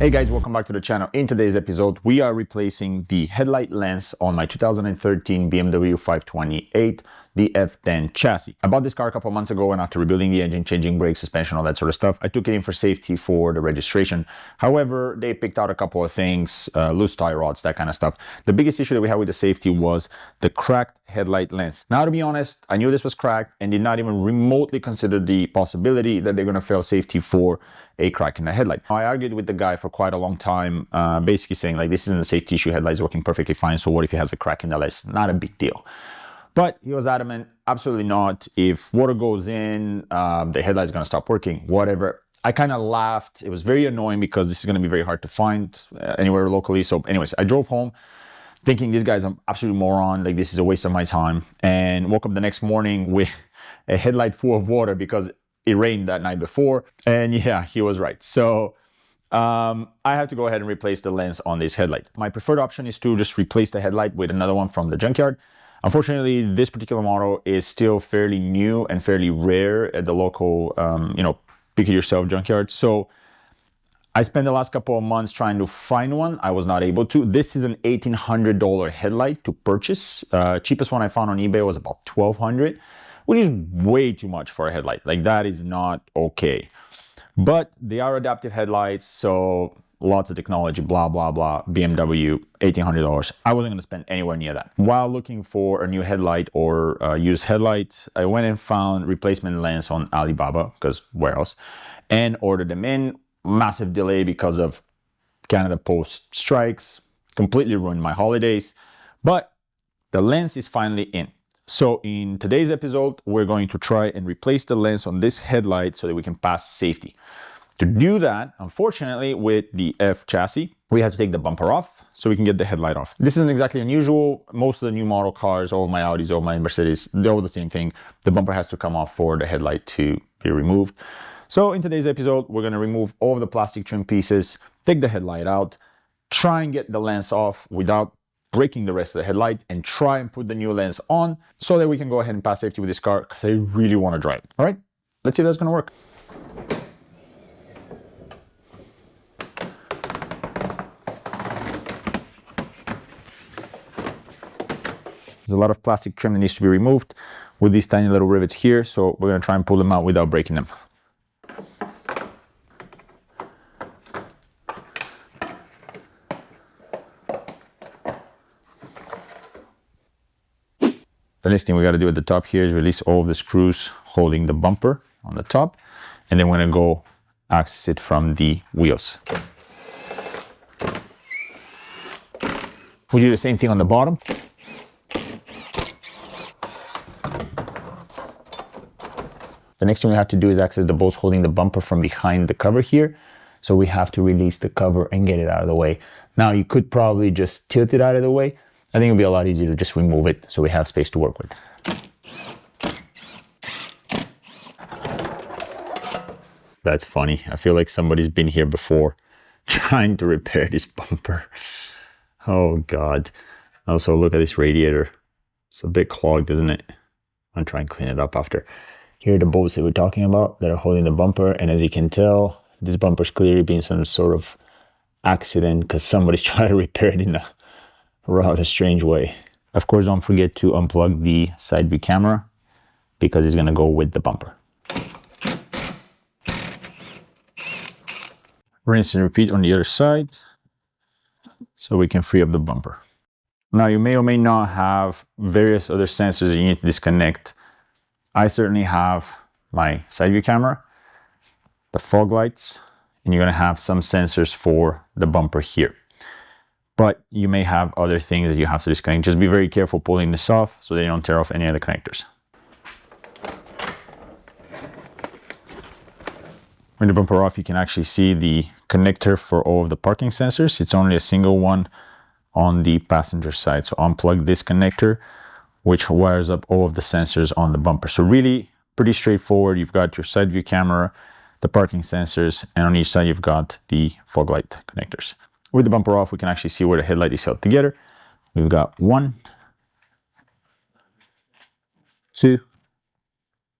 Hey guys, welcome back to the channel. In today's episode, we are replacing the headlight lens on my 2013 BMW 528, the F10 chassis. I bought this car a couple months ago, and after rebuilding the engine, changing brakes, suspension, all that sort of stuff, I took it in for safety for the registration. However, they picked out a couple of things, loose tie rods, that kind of stuff. The biggest issue that we had with the safety was the cracked headlight lens. Now, to be honest, I knew this was cracked and did not even remotely consider the possibility that they're going to fail safety for a crack in the headlight. I argued with the guy for quite a long time, basically saying like, this isn't a safety issue, headlight's working perfectly fine, so what if it has a crack in the lens? Not a big deal. But he was adamant, absolutely not. If water goes in, the headlight's gonna stop working, whatever. I kind of laughed. It was very annoying because this is gonna be very hard to find anywhere locally. So anyways, I drove home thinking this guy's an absolute moron, like this is a waste of my time, and woke up the next morning with a headlight full of water because it rained that night before. And yeah, he was right. So I have to go ahead and replace the lens on this headlight. My preferred option is to just replace the headlight with another one from the junkyard. Unfortunately, this particular model is still fairly new and fairly rare at the local, pick it yourself junkyard. So I spent the last couple of months trying to find one. I was not able to. This is an $1,800 headlight to purchase. Cheapest one I found on eBay was about $1,200, which is way too much for a headlight. Like, that is not okay. But they are adaptive headlights, so lots of technology, blah, blah, blah. BMW, $1,800. I wasn't going to spend anywhere near that. While looking for a new headlight or used headlights, I went and found replacement lens on Alibaba, because where else, and ordered them in. Massive delay because of Canada Post strikes. Completely ruined my holidays. But the lens is finally in. So in today's episode, we're going to try and replace the lens on this headlight so that we can pass safety. To do that, unfortunately, with the F chassis, we have to take the bumper off so we can get the headlight off. This isn't exactly unusual. Most of the new model cars, all of my Audis, all of my Mercedes, they're all the same thing. The bumper has to come off for the headlight to be removed. So in today's episode, we're going to remove all of the plastic trim pieces, take the headlight out, try and get the lens off without breaking the rest of the headlight, and try and put the new lens on so that we can go ahead and pass safety with this car, because I really want to drive it. All right, let's see if that's going to work. There's a lot of plastic trim that needs to be removed with these tiny little rivets here, so we're going to try and pull them out without breaking them. The next thing we got to do at the top here is release all of the screws holding the bumper on the top, and then we're going to go access it from the wheels. We do the same thing on the bottom. The next thing we have to do is access the bolts holding the bumper from behind the cover here. So we have to release the cover and get it out of the way. Now, you could probably just tilt it out of the way. I think it'll be a lot easier to just remove it so we have space to work with. That's funny. I feel like somebody's been here before trying to repair this bumper. Oh God. Also, look at this radiator. It's a bit clogged, isn't it? I'll try and clean it up after. Here are the bolts that we're talking about that are holding the bumper. And as you can tell, this bumper's clearly been some sort of accident because somebody's trying to repair it in a rather strange way. Of course, don't forget to unplug the side view camera because it's going to go with the bumper. Rinse and repeat on the other side so we can free up the bumper. Now, you may or may not have various other sensors that you need to disconnect. I certainly have my side view camera, the fog lights, and you're going to have some sensors for the bumper here. But you may have other things that you have to disconnect. Just be very careful pulling this off so that you don't tear off any of the connectors. When the bumper off, you can actually see the connector for all of the parking sensors. It's only a single one on the passenger side. So unplug this connector, which wires up all of the sensors on the bumper. So really pretty straightforward. You've got your side view camera, the parking sensors, and on each side you've got the fog light connectors. With the bumper off, we can actually see where the headlight is held together. We've got 1, 2,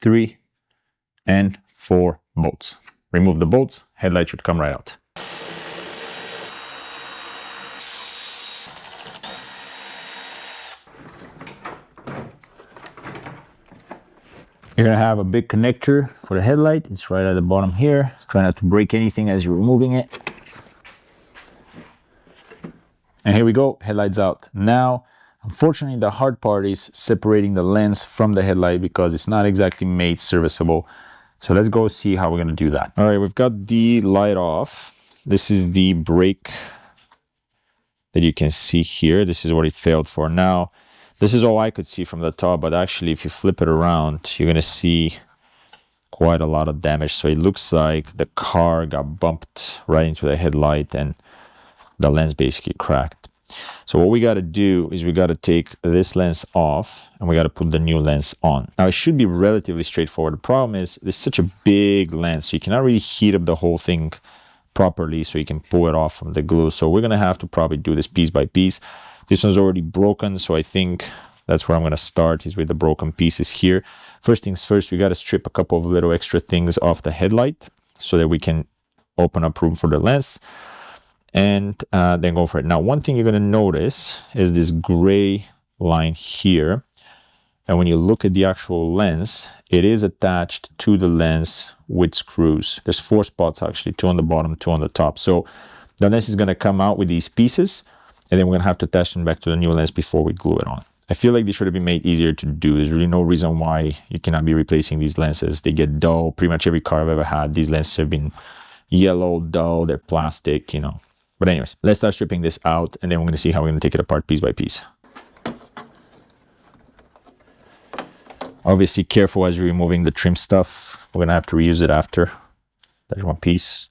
3, and 4 bolts. Remove the bolts, headlight should come right out. You're gonna have a big connector for the headlight. It's right at the bottom here. Try not to break anything as you're removing it. And here we go, headlights out. Now, unfortunately, the hard part is separating the lens from the headlight because it's not exactly made serviceable. So let's go see how we're gonna do that. All right, we've got the light off. This is the brake that you can see here. This is what it failed for. Now, this is all I could see from the top, but actually if you flip it around, you're gonna see quite a lot of damage. So it looks like the car got bumped right into the headlight and the lens basically cracked. So what we got to do is we got to take this lens off and we got to put the new lens on. Now it should be relatively straightforward. The problem is it's such a big lens, so you cannot really heat up the whole thing properly so you can pull it off from the glue. So we're going to have to probably do this piece by piece. This one's already broken, so I think that's where I'm going to start, is with the broken pieces here. First things first, we got to strip a couple of little extra things off the headlight so that we can open up room for the lens. And then go for it. Now, one thing you're going to notice is this gray line here. And when you look at the actual lens, it is attached to the lens with screws. There's 4 spots actually, 2 on the bottom, 2 on the top. So the lens is going to come out with these pieces, and then we're going to have to attach them back to the new lens before we glue it on. I feel like this should have been made easier to do. There's really no reason why you cannot be replacing these lenses. They get dull. Pretty much every car I've ever had, these lenses have been yellow, dull, they're plastic, you know. But anyways, let's start stripping this out, and then we're going to see how we're going to take it apart piece by piece. Obviously, careful as you're removing the trim stuff. We're going to have to reuse it after. There's one piece.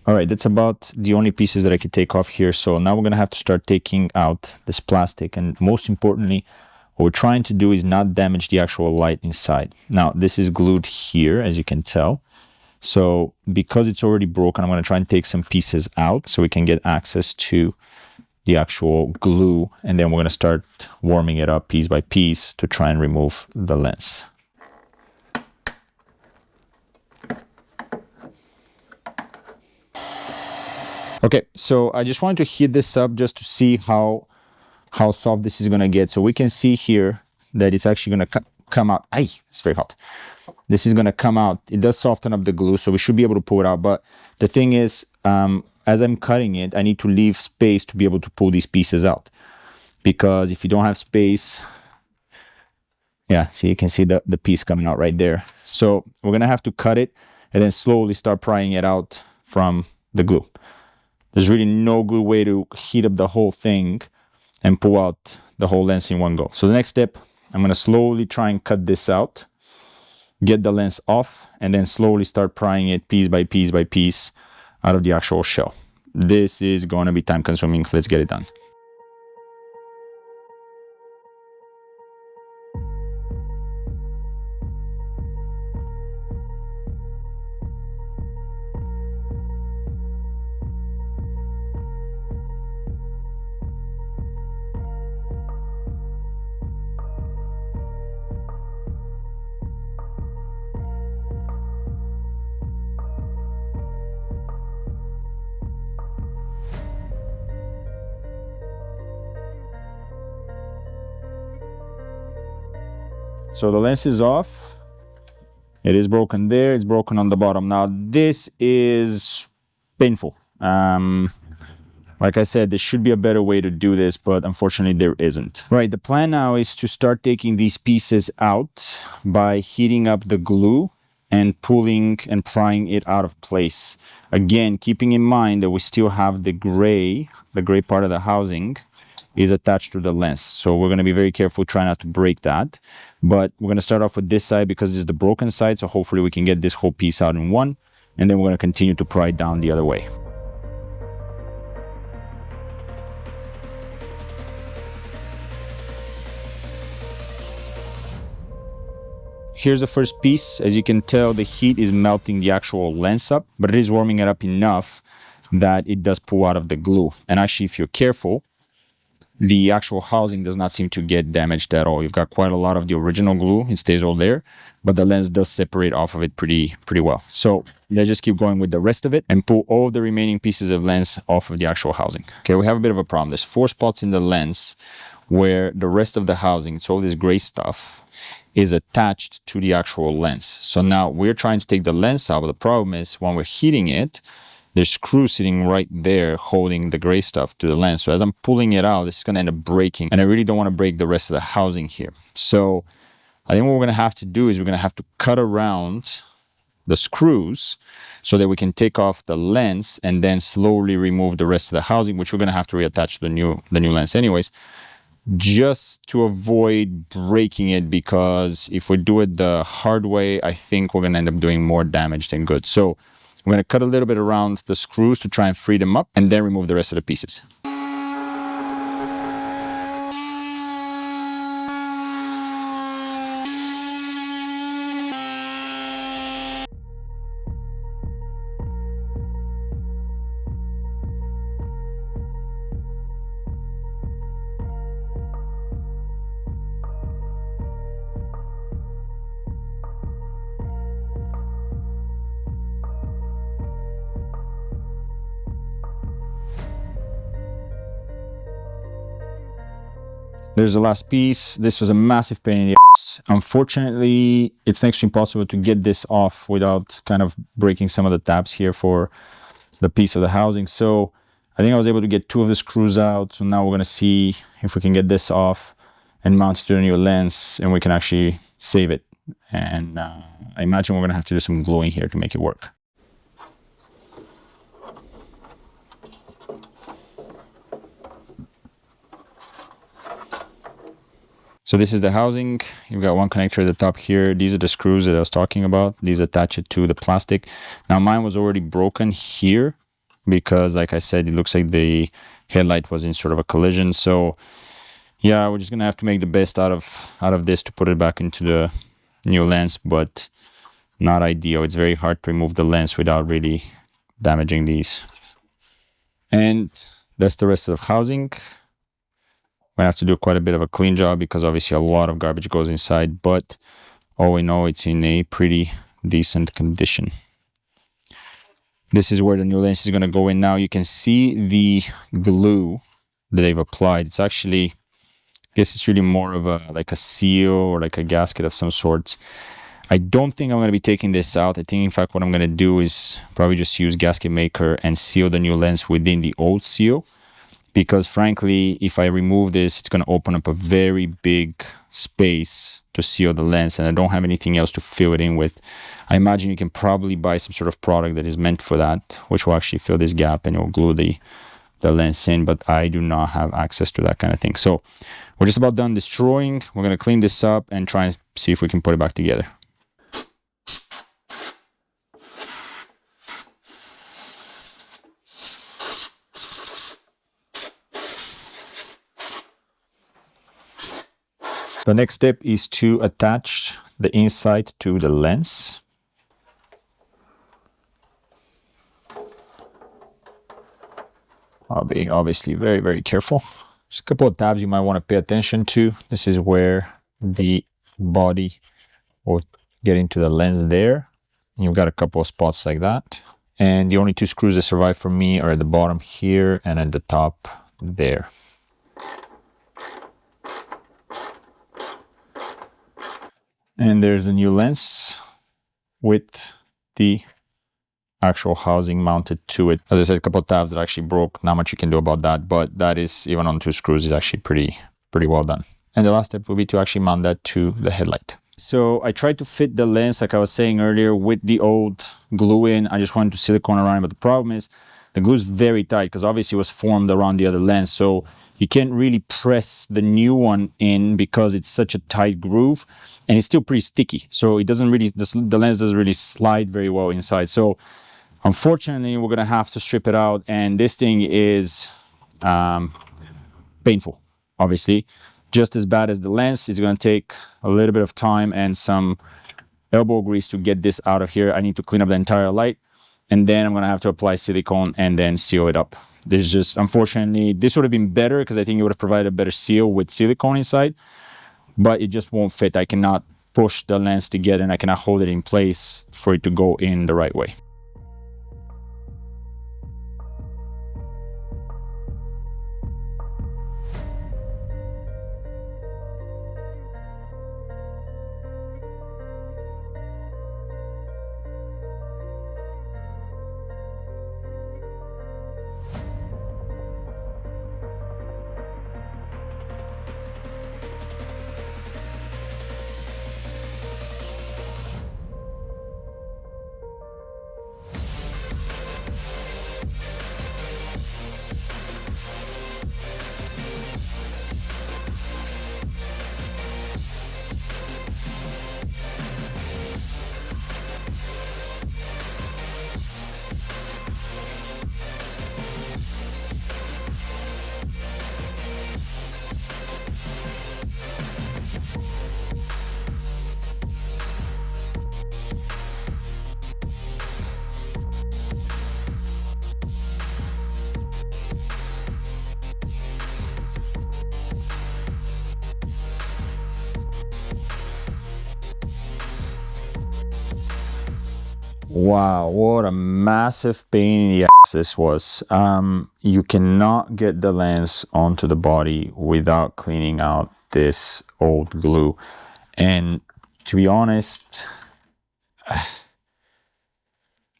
All right, that's about the only pieces that I could take off here. So now we're going to have to start taking out this plastic, and most importantly, what we're trying to do is not damage the actual light inside. Now, this is glued here, as you can tell. So because it's already broken, I'm going to try and take some pieces out so we can get access to the actual glue. And then we're going to start warming it up piece by piece to try and remove the lens. Okay, so I just wanted to heat this up just to see how soft this is going to get. So we can see here that it's actually going to come out. Ay, it's very hot. This is going to come out. It does soften up the glue, so we should be able to pull it out. But the thing is, as I'm cutting it, I need to leave space to be able to pull these pieces out. Because if you don't have space, yeah, see, you can see the piece coming out right there. So we're going to have to cut it and then slowly start prying it out from the glue. There's really no good way to heat up the whole thing and pull out the whole lens in one go. So the next step, I'm going to slowly try and cut this out, get the lens off, and then slowly start prying it piece by piece by piece out of the actual shell. This is going to be time consuming. Let's get it done. So the lens is off. It is broken there. It's broken on the bottom. Now this is painful. Like I said, there should be a better way to do this, but unfortunately there isn't. Right, the plan now is to start taking these pieces out by heating up the glue and pulling and prying it out of place. Again, keeping in mind that we still have the gray part of the housing is attached to the lens. So we're going to be very careful, try not to break that. But we're going to start off with this side because this is the broken side. So hopefully we can get this whole piece out in one. And then we're going to continue to pry it down the other way. Here's the first piece. As you can tell, the heat is melting the actual lens up, but it is warming it up enough that it does pull out of the glue. And actually, if you're careful, the actual housing does not seem to get damaged at all. You've got quite a lot of the original glue. It stays all there, but the lens does separate off of it pretty well. So let's just keep going with the rest of it and pull all the remaining pieces of lens off of the actual housing. Okay, we have a bit of a problem. There's 4 spots in the lens where the rest of the housing, it's all this gray stuff, is attached to the actual lens. So now we're trying to take the lens out, but the problem is when we're heating it, there's screws sitting right there holding the gray stuff to the lens. So as I'm pulling it out, this is going to end up breaking. And I really don't want to break the rest of the housing here. So I think what we're going to have to do is we're going to have to cut around the screws so that we can take off the lens and then slowly remove the rest of the housing, which we're going to have to reattach to the new lens anyways, just to avoid breaking it, because if we do it the hard way, I think we're going to end up doing more damage than good. So I'm going to cut a little bit around the screws to try and free them up and then remove the rest of the pieces. There's the last piece. This was a massive pain in the ass. Unfortunately, it's next to impossible to get this off without kind of breaking some of the tabs here for the piece of the housing. So I think I was able to get 2 of the screws out. So now we're going to see if we can get this off and mount it to the new lens, and we can actually save it. And I imagine we're going to have to do some gluing here to make it work. So this is the housing. You've got one connector at the top here. These are the screws that I was talking about. These attach it to the plastic. Now mine was already broken here because, like I said, it looks like the headlight was in sort of a collision. So yeah, we're just gonna have to make the best out of this to put it back into the new lens, but not ideal. It's very hard to remove the lens without really damaging these. And that's the rest of the housing. I have to do quite a bit of a clean job because obviously a lot of garbage goes inside, but all we know, it's in a pretty decent condition. This is where the new lens is going to go in now. You can see the glue that they've applied. It's actually, I guess it's really more of a like a seal or like a gasket of some sorts. I don't think I'm going to be taking this out. I think, in fact, what I'm going to do is probably just use gasket maker and seal the new lens within the old seal. Because frankly, if I remove this, it's going to open up a very big space to seal the lens, and I don't have anything else to fill it in with. I imagine you can probably buy some sort of product that is meant for that, which will actually fill this gap and it will glue the lens in, but I do not have access to that kind of thing. So we're just about done destroying. We're going to clean this up and try and see if we can put it back together. The next step is to attach the inside to the lens. I'll be obviously very, very careful. There's a couple of tabs you might want to pay attention to. This is where the body will get into the lens there. And you've got a couple of spots like that. And the only 2 screws that survive for me are at the bottom here and at the top there. And there's the new lens with the actual housing mounted to it. As I said, a couple of tabs that actually broke. Not much you can do about that, but that is, even on 2 screws, is actually pretty well done. And the last step will be to actually mount that to the headlight. So I tried to fit the lens, like I was saying earlier, with the old glue in. I just wanted to silicone around it, but the problem is the glue is very tight because obviously it was formed around the other lens. So you can't really press the new one in because it's such a tight groove, and it's still pretty sticky. So it doesn't really, the lens doesn't really slide very well inside. So unfortunately, we're going to have to strip it out, and this thing is painful, obviously. Just as bad as the lens. It's going to take a little bit of time and some elbow grease to get this out of here. I need to clean up the entire light. and then I'm gonna have to apply silicone and then seal it up. There's just, unfortunately, this would have been better because I think it would have provided a better seal with silicone inside, but it just won't fit. I cannot push the lens together and I cannot hold it in place for it to go in the right way. Wow, what a massive pain in the ass this was. You cannot get the lens onto the body without cleaning out this old glue. And to be honest,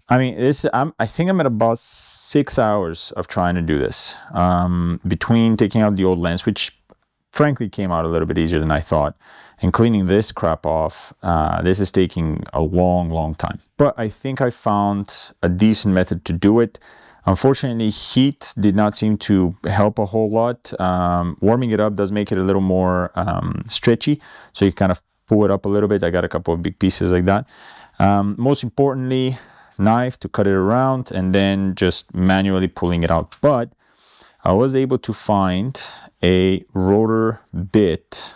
I mean, I think I'm at about 6 hours of trying to do this. Between taking out the old lens, which frankly came out a little bit easier than I thought, and cleaning this crap off, this is taking a long time. But I think I found a decent method to do it. Unfortunately, heat did not seem to help a whole lot. Warming it up does make it a little more stretchy, so you kind of pull it up a little bit. I got a couple of big pieces like that. Most importantly, knife to cut it around and then just manually pulling it out. But I was able to find a rotor bit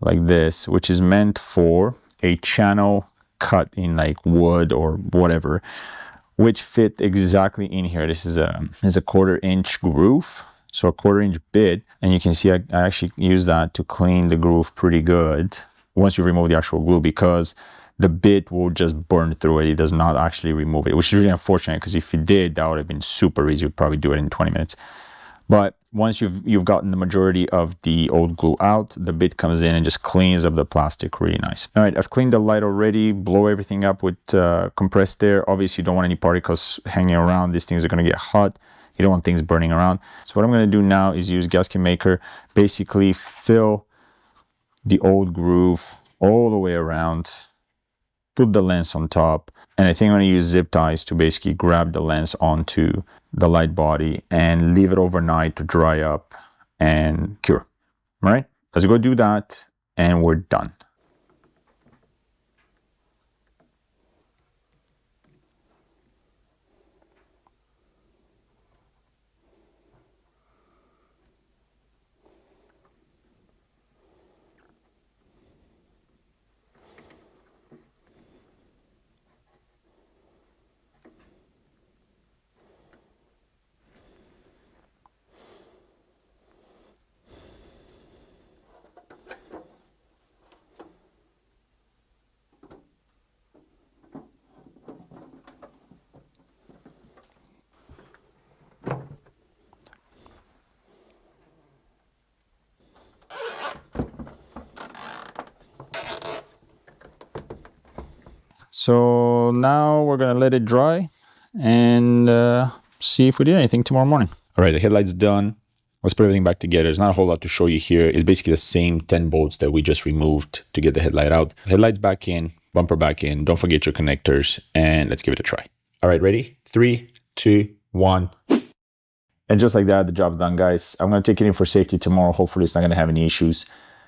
like this, which is meant for a channel cut in like wood or whatever, which fit exactly in here. This is a 1/4 inch groove, so a 1/4 inch bit, and you can see I actually use that to clean the groove pretty good once you remove the actual glue, because the bit will just burn through it. It does not actually remove it, which is really unfortunate, because if it did, that would have been super easy. You'd probably do it in 20 minutes. But once you've gotten the majority of the old glue out, the bit comes in and just cleans up the plastic really nice. All right, I've cleaned the light already, blow everything up with compressed air. Obviously, you don't want any particles hanging around. These things are going to get hot. You don't want things burning around. So what I'm going to do now is use gasket maker, basically fill the old groove all the way around, put the lens on top, and I think I'm going to use zip ties to basically grab the lens onto the light body and leave it overnight to dry up and cure. All right, let's go do that and we're done. So now we're gonna let it dry and see if we did anything tomorrow morning. All right, the headlight's done. Let's put everything back together. There's not a whole lot to show you here. It's basically the same 10 bolts that we just removed to get the headlight out. Headlight's back in, bumper back in. Don't forget your connectors, and let's give it a try. All right, ready? 3, 2, 1. And just like that, the job's done, guys. I'm gonna take it in for safety tomorrow. Hopefully it's not gonna have any issues.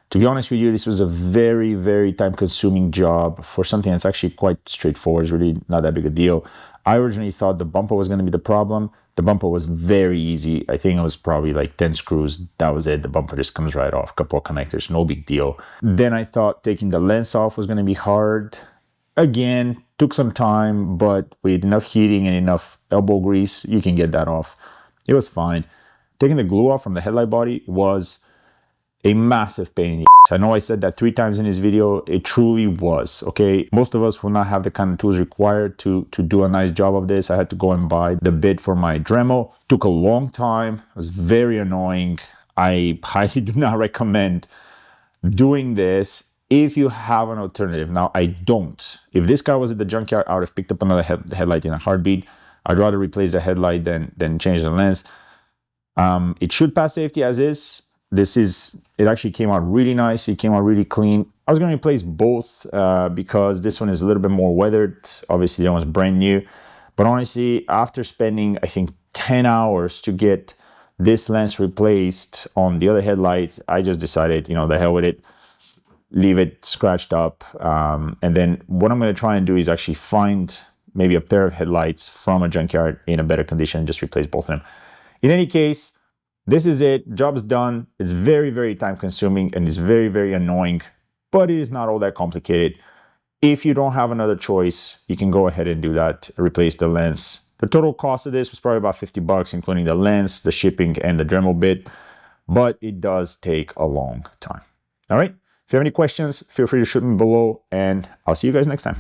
To be honest with you, this was a very time-consuming job for something that's actually quite straightforward. It's really not that big a deal. I originally thought the bumper was going to be the problem. The bumper was very easy. I think it was probably like 10 screws. That was it. The bumper just comes right off. Couple of connectors, no big deal. Then I thought taking the lens off was going to be hard. Again, Took some time, but with enough heating and enough elbow grease, you can get that off. It was fine. Taking the glue off from the headlight body was a massive pain in the ass. I know I said that 3 times in this video. It truly was, okay? Most of us will not have the kind of tools required to do a nice job of this. I had to go and buy the bit for my Dremel. Took a long time. It was very annoying. I highly do not recommend doing this if you have an alternative. Now, I don't. If this car was at the junkyard, I would have picked up another headlight in a heartbeat. I'd rather replace the headlight than change the lens. It should pass safety as is. It actually came out really nice. It came out really clean. I was going to replace both because this one is a little bit more weathered. Obviously, that one's brand new. But honestly, after spending, I think, 10 hours to get this lens replaced on the other headlight, I just decided, you know, the hell with it. Leave it scratched up. And then what I'm going to try and do is actually find maybe a pair of headlights from a junkyard in a better condition and just replace both of them. In any case, this is it. Job's done. It's very, very time consuming and it's very, very annoying, but it is not all that complicated. If you don't have another choice, you can go ahead and do that, replace the lens. The total cost of this was probably about 50 bucks, including the lens, the shipping, and the Dremel bit, but it does take a long time. All right. If you have any questions, feel free to shoot me below, and I'll see you guys next time.